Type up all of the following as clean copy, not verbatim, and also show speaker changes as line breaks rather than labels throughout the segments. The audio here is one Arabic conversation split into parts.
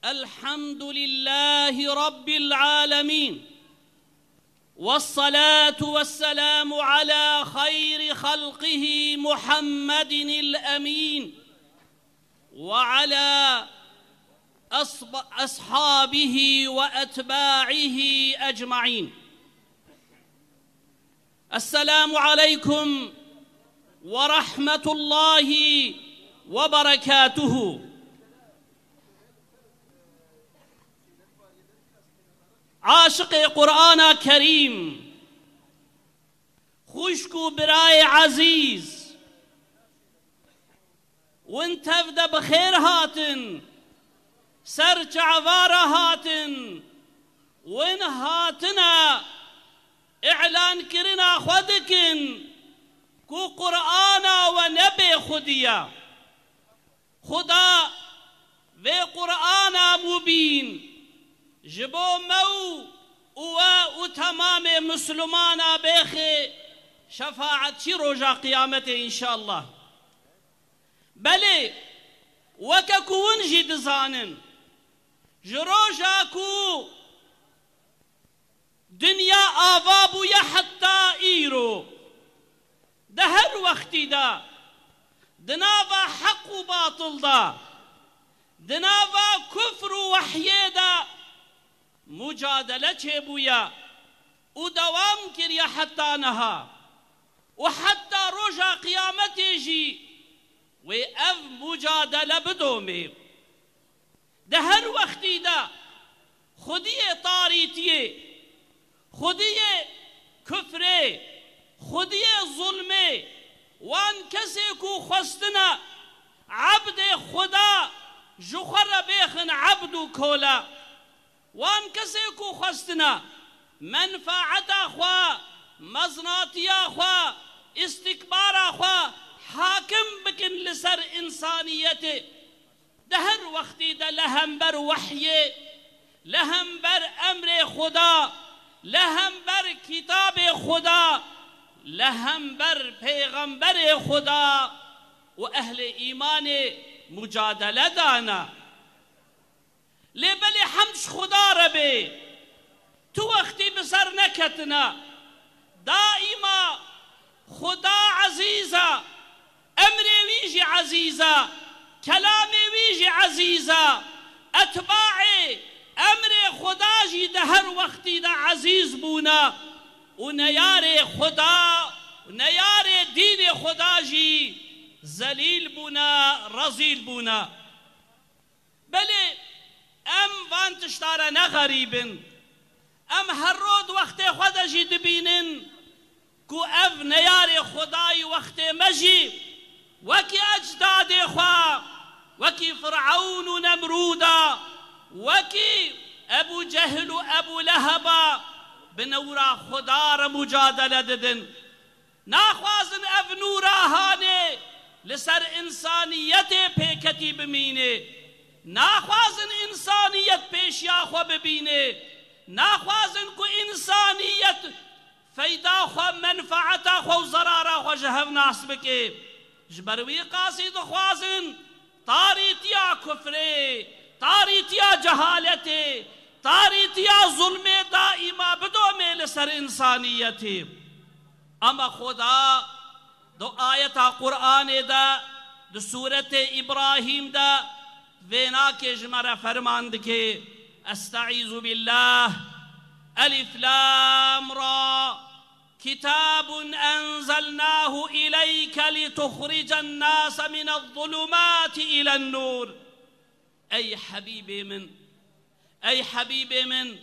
الحمد لله رب العالمين، والصلاة والسلام على خير خلقه محمد الأمين، وعلى أصحابه وأتباعه أجمعين. السلام عليكم ورحمة الله وبركاته. عاشق قرآن كريم، خوشكو براي عزيز، وانت افدا بخير هاتن، سر جعفار هاتن، وان هاتنا اعلان كرنا خودكن كو قرآن ونبي خديا خدا و قرآن مبين جبو مو و تمام مسلمان بيخي شفاعت شي رجا قيامته إن شاء الله. بلي وككون جد زانن جروجاكو دنيا آوابو يا حتى إيرو دهر وقتي دا دناوا حق و باطل دا دناوا كفر و وحي دا مجادلة چه ودوام كريا حتى نها وحتى رجا قيامتي جي وأف مجادلة بدومي دهر وقتي دا خديه طاريتيه خديه كفره خديه ظلمه وان كسي كو خستنا عبد خدا جخر بيخن عبدو كولا وان كسي كو خستنا منفعت اخوا مزناتي اخوا استكبار اخوا حاكم بكن لسر انسانيته دهر وقتي ده لهم بر وحي لهم بر امر خدا لهم بر کتاب خدا لهم بر پیغمبر خدا و اهل ایمان مجادله دانا لبلی حمش خدا ربی تو وقتی بسر نکتنا دائما خدا عزیزا امر ویجی عزیزا کلام ویجی عزیزا اتباع امر خدا جی ده هر وقتی ده عزیز بونا و نیار خدا و نیار دین خدا جی ذلیل بونا رزیل بونا. بله ام وان تشتاره نغریبن ام هر رود وقت خدا جی دبینن کو اف نیار خدای وقت مجی وکی اجداد خواه وکی فرعون و نمرودا وكي أبو جهل وأبو لهب بنورا خدار مجادلة ددن ناخوازن أف نورا هاني لسر إنسانيته بيكتي بمينه ناخوازن إنسانيت بيشيا خو ببينه ناخوازن كو إنسانيت فيدا خو منفعتا خو زرارا خو جهو ناس بكي جبروي قاصد خوازن طاريتيا كفره تاريتيا جهالته تاريتيا ظلم دائما بدوم لسر انسانيته. اما خدا دو آية قرآن دا دو سورة إبراهيم دا وینا کے جمرہ فرماند کے استعیذ بالله الف لام را كتاب أنزلناه إليك لتخرج الناس من الظلمات إلى النور. أي حبيبي من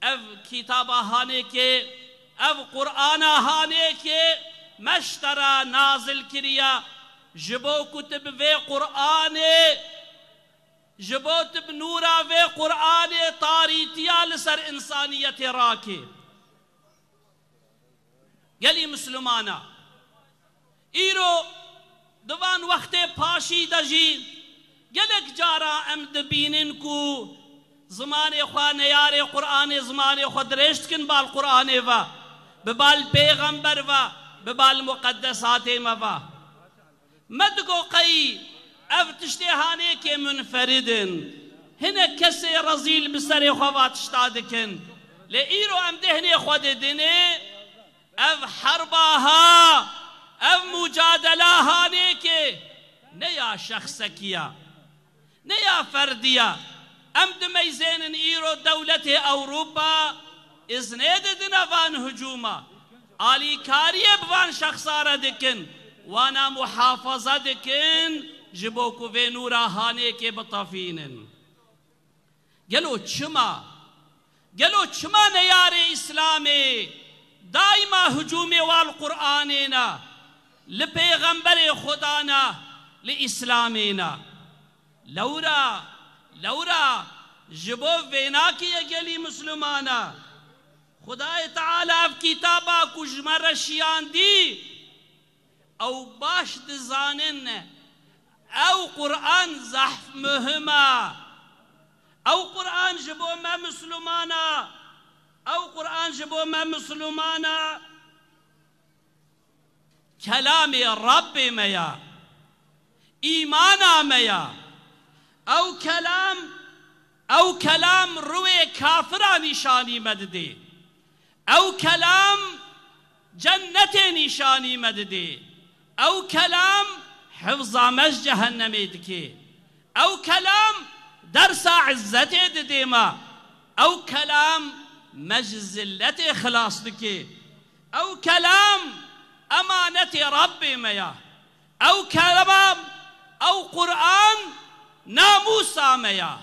اف كتاب هاني کے اف قرآن هاني کے مشترى نازل كريا جبو كتب في قرآن جبو تب نورا في قرآن طاريتيا لسر إنسانية راكي. گلی مسلمانا ایرو دوان وقت پاشی دجی گلک جارا ام دبینن کو زمان خوا نیار قرآن زمان خود رشت کن بال قرآن و ببال پیغمبر و ببال مقدسات و مدگو قی اف تشتهانه که منفردن هنا كسي رزيل بسري خوات اشتادكن لإيرو أم دهني خود دني أف حرباها أف مجادلاها نيكي نيا شخصكيا نيا فرديا أم دميزين إيرو دولة أوروبا إزنيد دنفان هجوما آلي كاريه بوان شخصارة دكن وانا محافظة دكن جبوكو في نورا هاني كي بطافين قالوا چما نيار إسلامي دائما هجومي والقرآننا لبيغمبر خدانا لإسلامنا لورا جبو فيناكي يقلي مسلمانا خدای تعالی اف کتابا کجمر شیان دی او باش دزانن او قرآن زحف مهمه او قرآن جبو ما مسلمانا كلام رب ميا إيمانا ميا او كلام روي كافرا نشاني مددي او كلام جنة نشاني مددي او كلام حفظ مج جهنم دكي او كلام درس عزتي دديما او كلام مج زلتي خلاص دكي او كلام امانة ربي ميا او كلام او قرآن ناموسا ميا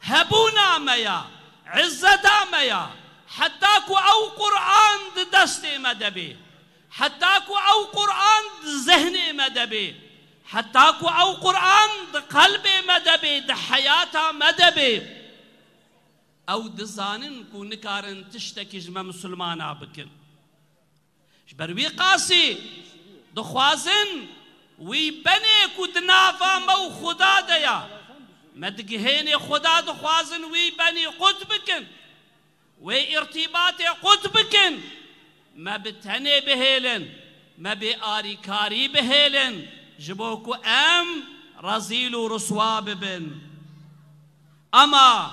هبونا ميا عزتا ميا حتاكو او قرآن دستي مدبي حتاكو او قرآن ذهني مدبي حتاكو او قرآن قلبي مدبي حياتا مدبي او دزانن كو نكارن تشتكي جمع مسلمانا بكن بروي قاسي دخوازن وي بني كو دنافا مو خدا ديا مدقهين خدا دخوازن وي بني قد بكن وي ارتباطي قد بكن ما بتهني بهيلن ما بآري كاري بهيلن جبوكو ام رزيل ورسوا ببن اما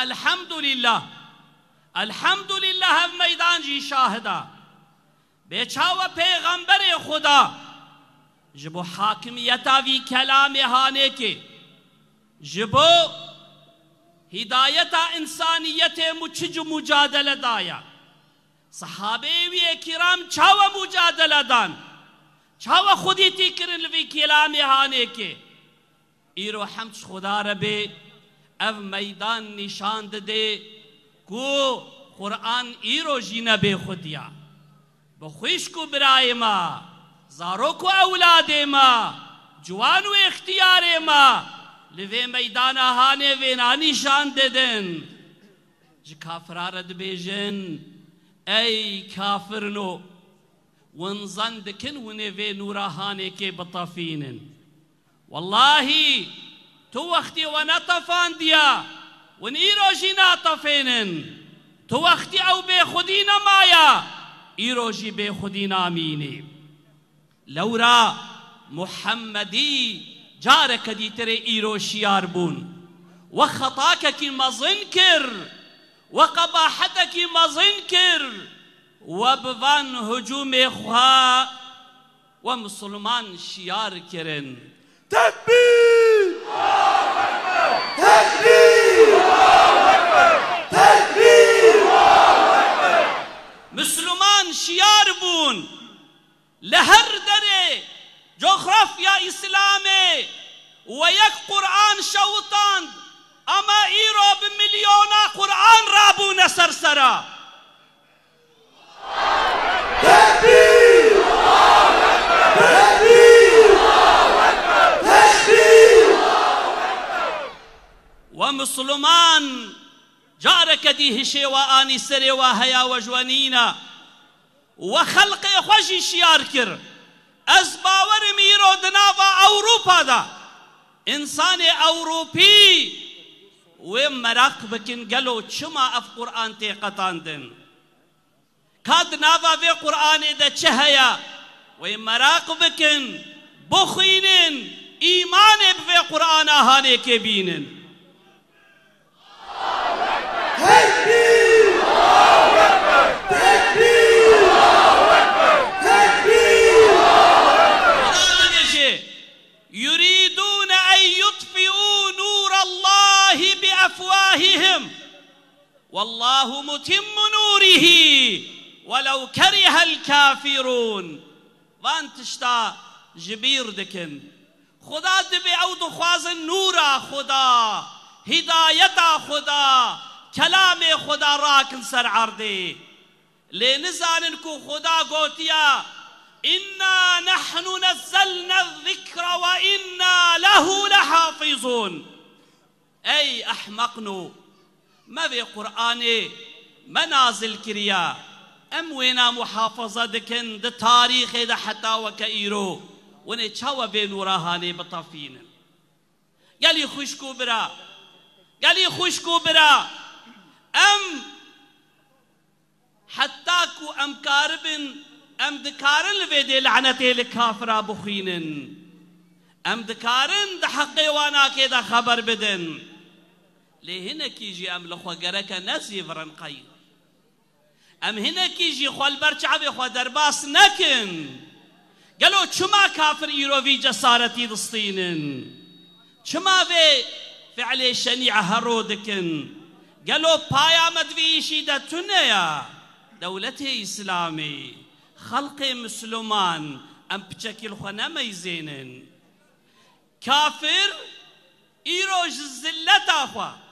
الحمد لله هم ميدان جي شاهدا بيچاوا پیغمبر خدا جبو حاکمیتا وی کلام هانے کے جبو ہدایتا انسانیت مچج مجادلہ دایا صحابے وی کرام چاوا مجادلہ دان چاوا خودی تی کرن وی کلام هانے کے ایرو حمد خدا ربے او میدان نشان دے کو قرآن ایرو جینا بے خودیا بخوش کو برائے ما زارو کو اولاد ما جوانو اختیار ما لوے میدان ہانے وینا نشان دے دن جی کافرارد بیجن ای کافرنو ونزن دکن ونوے نورا ہانے کے بطافینن والله تو وقتی ونطفان دیا ونیرو جی ناطفینن تو وقتی او بے خودی نمایا ایرو جی بے خودی نامینی لورا محمدی جارك دي تري إيرو شيار بون وخطاكك مظنكر وقباحتك مظنكر وبفان هجوم إخوة ومسلمان شيار كرن
تكبير تكبير تكبير
مسلمان شيار بون لهر دري جغرافيا إسلامي ويك قرآن شوطان أما إيرو بمليونا قرآن رابونا سرسرا
تكبير تكبير تكبير
ومسلمان جارك دي هشي وآني سري وهيا وجوانينا وخلق خوشي شيار كر از باور میرو دناوا اوروپا دا انسان اوروپی و مراق بکن گلو چما اف قرآن تی قطان دن کاد ناوا وی قرآن دا چهیا و مراق بکن بخینن ایمان بوی قرآن آهانے کے بینن بأفواههم والله متم نوره ولو كره الكافرون. وان تشتا جبیر دکن خدا دبی او دخواز نورا خدا هدایتا خدا کلام خدا راکن سر عرده لنزانن کو خدا گوتیا إنا نحن نزلنا الذكر وإنا له لحافظون. أي أحمقنو ما في قرآن منازل كريا أم وينا محافظة دكن ده تاريخ ده حتى وكإيرو وني تشاوى بين وراهاني بطافين قالي خوشكو برا قالي خوشكو برا أم حتاكو أم كاربن أم دكارن لفيدي لعنتي لكافرة بخينن أم دكارن ده حقي وانا كده خبر بدن لهنا كيجي أم لخوا قرك نسي فرنقي أم هنا كيجي خوا البرچعبي خوا درباس نكن قالوا چما كافر إيرو في جسارتي دستينن چما في فعلي شنيع هرودكن قالوا بايا مدفيشي ده تنيا دولتي إسلامي خلق مسلمان ام بشكل خنا ميزينن كافر ايرو زلتا خوا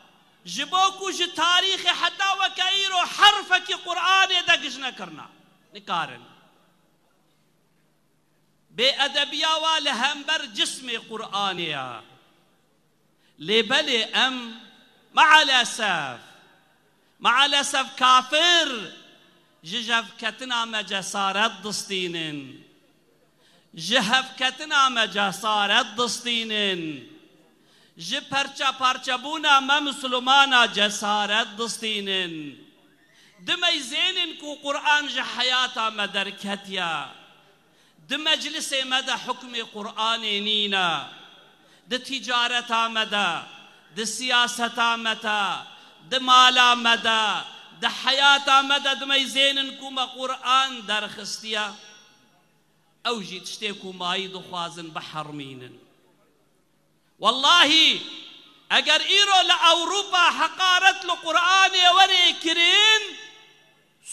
جبوكو ج تاريخ حتى وكايرو حرفك قرآن دقجنا كرنا نكارن بأدبيا والهمبر جسم قرآنيا لبلي ام مع الأسف كافر جهف كتنا مجسارت دستينن جهف كتنا مجسارت دستينن جبرچا پارچبونا ما مسلمانا جسارت دستينن دمي زينن كو قرآن جه حياتا مدركتيا دمجلس مدى حكم قرآن نينا د تجارتا مدى د سياستا مدى د مالا مدى ده حياتا مدد ميزين كوما قرآن درخستيا او جي تشتيكو ماي دخوازن بحر مينن والله اگر ايرو لأوروبا حقارت لقرآن وري كرين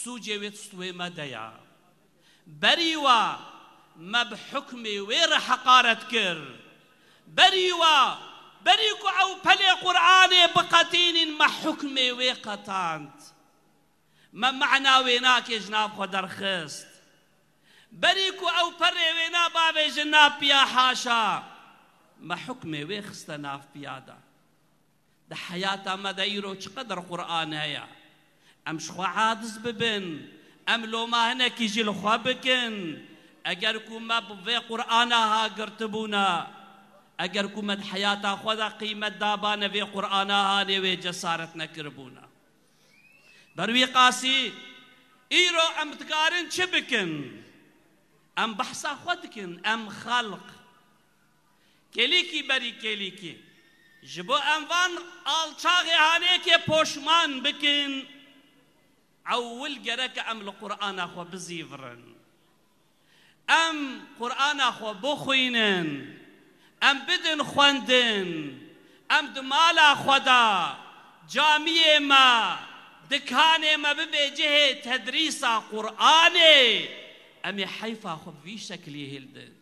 سوجي ويتستوي مديا بريوا ما بحكمي وير حقارت كر بريوا بريكو او بلي قرآن بقتين ما حكمي ويقتانت ما معنى ويناك جناب خدر خست بريكو او بري وينا بابي جناب يا حاشا ما حكمي ويخست ناف بيادا ده حياتا مدايرو قدر قرآن هيا ام شخوا عادز ببن ام لو ما هنا كيجي الخوا بكن اگركو ما بفي قرآنها قرتبونا اگركو مد حياتا خدا قيمة دابانا في قرآنها نوي جسارتنا كربونا بروي قاسي ايرو ام تقارن چبكن ام بحثا خودكن ام خلق كليكي بري كليكي جبو اموان الچاغي هانيكي پوشمان بكن اول جرك ام القرآن اخو بزيفرن ام قرآن اخو بخوينن ام بدن خوندن ام دمالا خدا جامعه ما دكانه ما ببيجه تدريس قرآنه امي حيفا خو في شكلي هلدن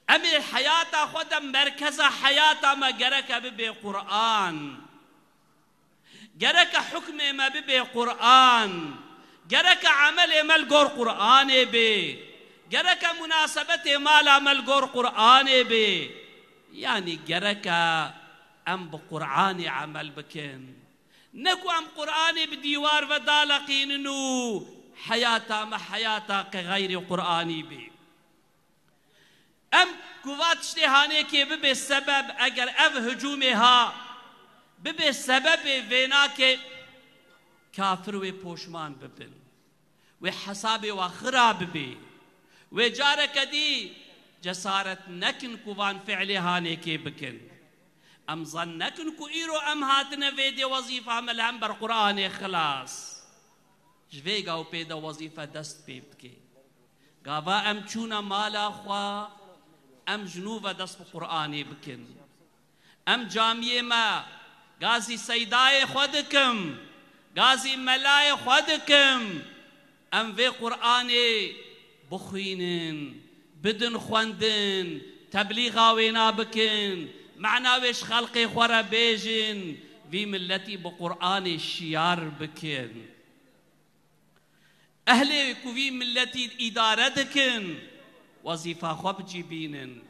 امي حياتا خدا مركز حياتا ما جرك ببي قرآن جرك حكم ما ببي قرآن جرك عمل ما الجور قرآن بي جرك مناسبة ما لا ملقور قرآن بي يعني جرك ام بقرآن عمل بكن نكو ام قرآن بديوار ودالقين نو حياتا ما حياتا كغير قرآني بي ام كوات اشتهاني كي ببي السبب اگر اف هجومها ببي السبب فيناك كافر وپوشمان ببن وحساب وخراب بي وجارك دي جسارة نكن كوان فعلي هاني كي بكن ام ظنكن كو ايرو ام هاتنا فيدي وظيفة ملهم بر قرآن خلاص جويگا و پیدا وظیفه دست پی بکی گاوا ام چونا مالا خوا ام جنوب دست قرآنی بکن ام جامعه ما غازي سيداي خودكم غازي ملاي خودكم ام في قرآني بخوينن بدن خوندن تبليغا وينا بكن معنا ويش خلقي خورا بيجن في ملتي بقرآن الشيار بكن أهلي كوفي ملتي إدارة دكن وظيفة خوب جيبينن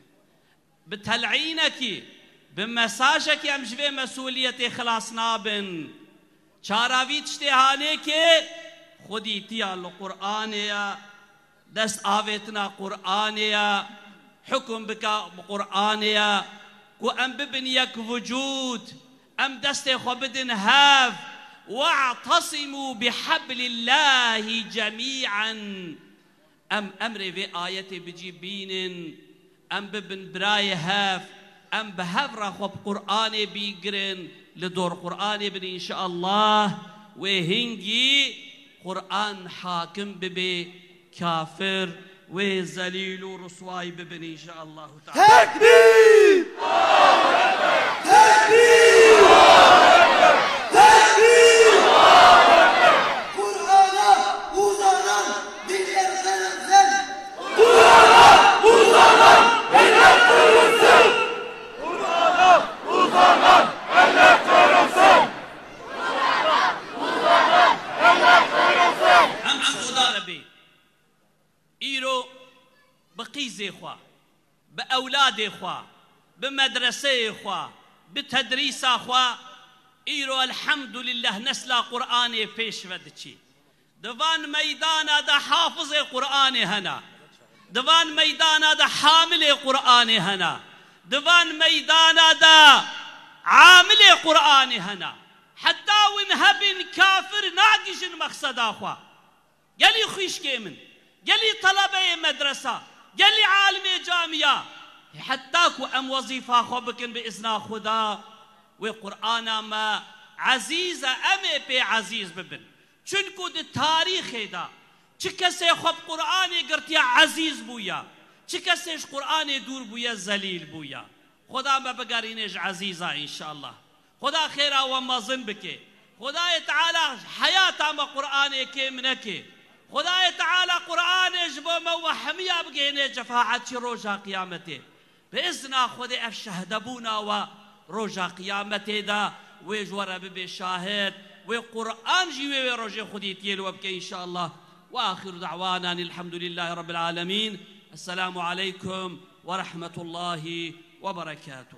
بتلعينك بمساجك يمشي مسؤولية خلاص نابن چاراوی تشتهانه که خودی تیا القرآن یا دست آویتنا قرآن یا حكم بك بقرآن يا كو أم ببنيك وجود أم دستي خبدن هاف واعتصموا بحبل الله جميعا أم أمري في آية بجيبين أم ببن براي هاف أم بهفرة خب قرآن بيقرن لدور قرآن بن إن شاء الله وهنجي قرآن حاكم ببي كافر وذليل ورسواي ببن إن شاء الله تعالى.
تكبير! تكبير! تكبير! قرآن uzanan bir erkenizsin. Qur'ana uzanan bir erkenizsin. Qur'ana uzanan eller kırılsın. Qur'ana uzanan eller kırılsın.
أم خدا ربي إيرو بقيزي خوا بأولادي خوا بمدرسة خوا بتدريس خوا إيرو الحمد لله نسلا قرآن پیش ودچی دوان ميدانا دا حافظ قرآن هنا دوان ميدانا دا حامل قرآن هنا دوان ميدانا دا عامل قرآن هنا حتى ونهبن كافر ناقشن مقصد خوا قالي خوش كيمن قالي طلبة مدرسة قالي عالم جامعة حتى كو أم وظيفة خبكن بإذن خدا وقرآن ما عزيزة أمي بي عزيز ببن چونكو دي تاريخ دا چكسي خب قرآن قرتيا عزيز بويا چكسيش قرآن دور بويا زليل بويا خدا ما بقارينيش عزيزة إن شاء الله خدا خيرا وما ظنبك خدا تعالى حياة ما قرآن كي منك خدا تعالى قرآن جبو موحمية بقيني جفاعة روجا قيامته بإذن خدا أفشهدبونا وروجا قيامته دا ويجورا ببي شاهد وقرآن جيوه روجي خدي تيلو بك إن شاء الله وآخر دعوانا الحمد لله رب العالمين السلام عليكم ورحمة الله وبركاته.